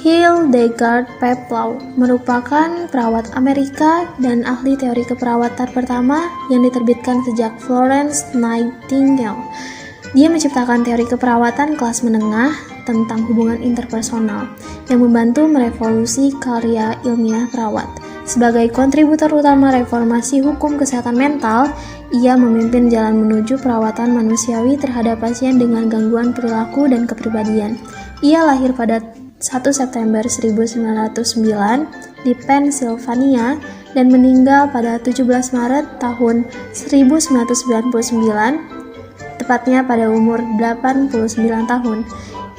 Hildegard Peplau merupakan perawat Amerika dan ahli teori keperawatan pertama yang diterbitkan sejak Florence Nightingale. Dia menciptakan teori keperawatan kelas menengah tentang hubungan interpersonal yang membantu merevolusi karya ilmiah perawat. Sebagai kontributor utama reformasi hukum kesehatan mental, ia memimpin jalan menuju perawatan manusiawi terhadap pasien dengan gangguan perilaku dan kepribadian. Ia lahir pada 1 September 1909 di Pennsylvania dan meninggal pada 17 Maret tahun 1999, tepatnya pada umur 89 tahun.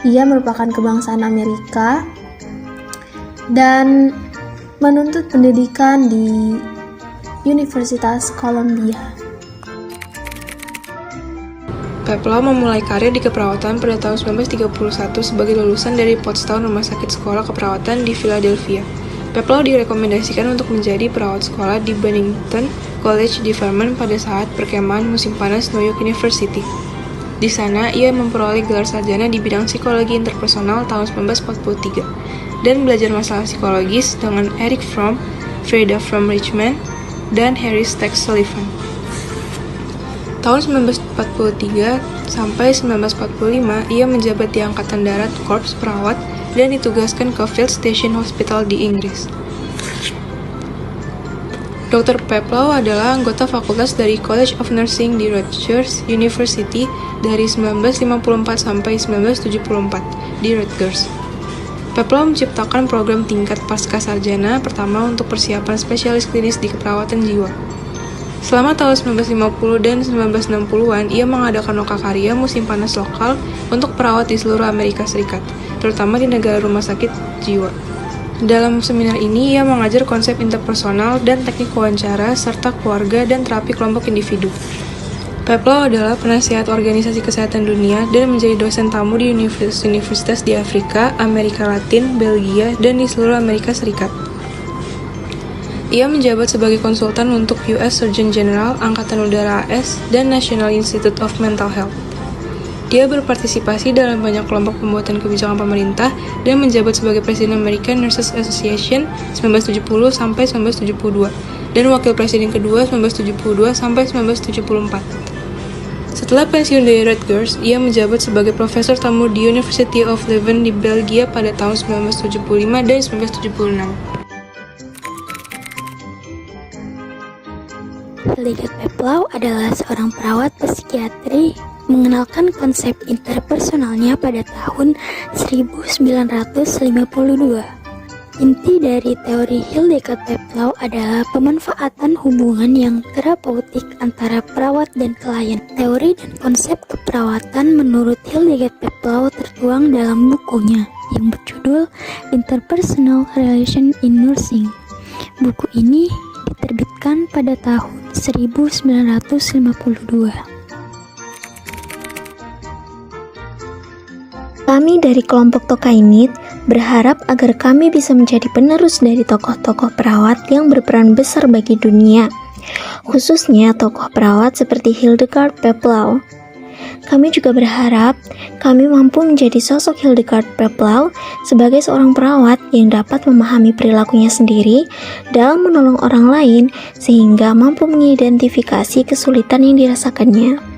Ia merupakan kebangsaan Amerika dan menuntut pendidikan di Universitas Columbia. Peplau memulai karir di keperawatan pada tahun 1931 sebagai lulusan dari Pottstown Rumah Sakit Sekolah Keperawatan di Philadelphia. Peplau direkomendasikan untuk menjadi perawat sekolah di Bennington College di Vermont pada saat perkemahan musim panas New York University. Di sana, ia memperoleh gelar sarjana di bidang psikologi interpersonal tahun 1943 dan belajar masalah psikologis dengan Erich Fromm, Freda from Richmond, dan Harry Stack Sullivan. Tahun 1943 sampai 1945, ia menjabat di Angkatan Darat Korps Perawat dan ditugaskan ke Field Station Hospital di Inggris. Dr. Peplau adalah anggota fakultas dari College of Nursing di Rutgers University dari 1954 sampai 1974 di Rutgers. Peplau menciptakan program tingkat pascasarjana pertama untuk persiapan spesialis klinis di keperawatan jiwa. Selama tahun 1950 dan 1960-an, ia mengadakan lokakarya musim panas lokal untuk perawat di seluruh Amerika Serikat, terutama di negara rumah sakit jiwa. Dalam seminar ini, ia mengajar konsep interpersonal dan teknik wawancara, serta keluarga dan terapi kelompok individu. Peplau adalah penasihat Organisasi Kesehatan Dunia dan menjadi dosen tamu di universitas-universitas di Afrika, Amerika Latin, Belgia, dan di seluruh Amerika Serikat. Ia menjabat sebagai konsultan untuk US Surgeon General, Angkatan Udara AS, dan National Institute of Mental Health. Dia berpartisipasi dalam banyak kelompok pembuatan kebijakan pemerintah dan menjabat sebagai Presiden American Nurses Association 1970 sampai 1972 dan Wakil Presiden kedua 1972 sampai 1974. Setelah pensiun dari Rutgers, ia menjabat sebagai profesor tamu di University of Leuven di Belgia pada tahun 1975 dan 1976. Hildegard Peplau adalah seorang perawat psikiatri mengenalkan konsep interpersonalnya pada tahun 1952. Inti dari teori Hildegard Peplau adalah pemanfaatan hubungan yang terapeutik antara perawat dan klien. Teori dan konsep keperawatan menurut Hildegard Peplau tertuang dalam bukunya yang berjudul Interpersonal Relation in Nursing. Buku ini diterbitkan pada tahun 1952. Kami dari kelompok Tokainit berharap agar kami bisa menjadi penerus dari tokoh-tokoh perawat yang berperan besar bagi dunia, khususnya tokoh perawat seperti Hildegard Peplau. Kami juga berharap kami mampu menjadi sosok Hildegard Peplau sebagai seorang perawat yang dapat memahami perilakunya sendiri dalam menolong orang lain sehingga mampu mengidentifikasi kesulitan yang dirasakannya.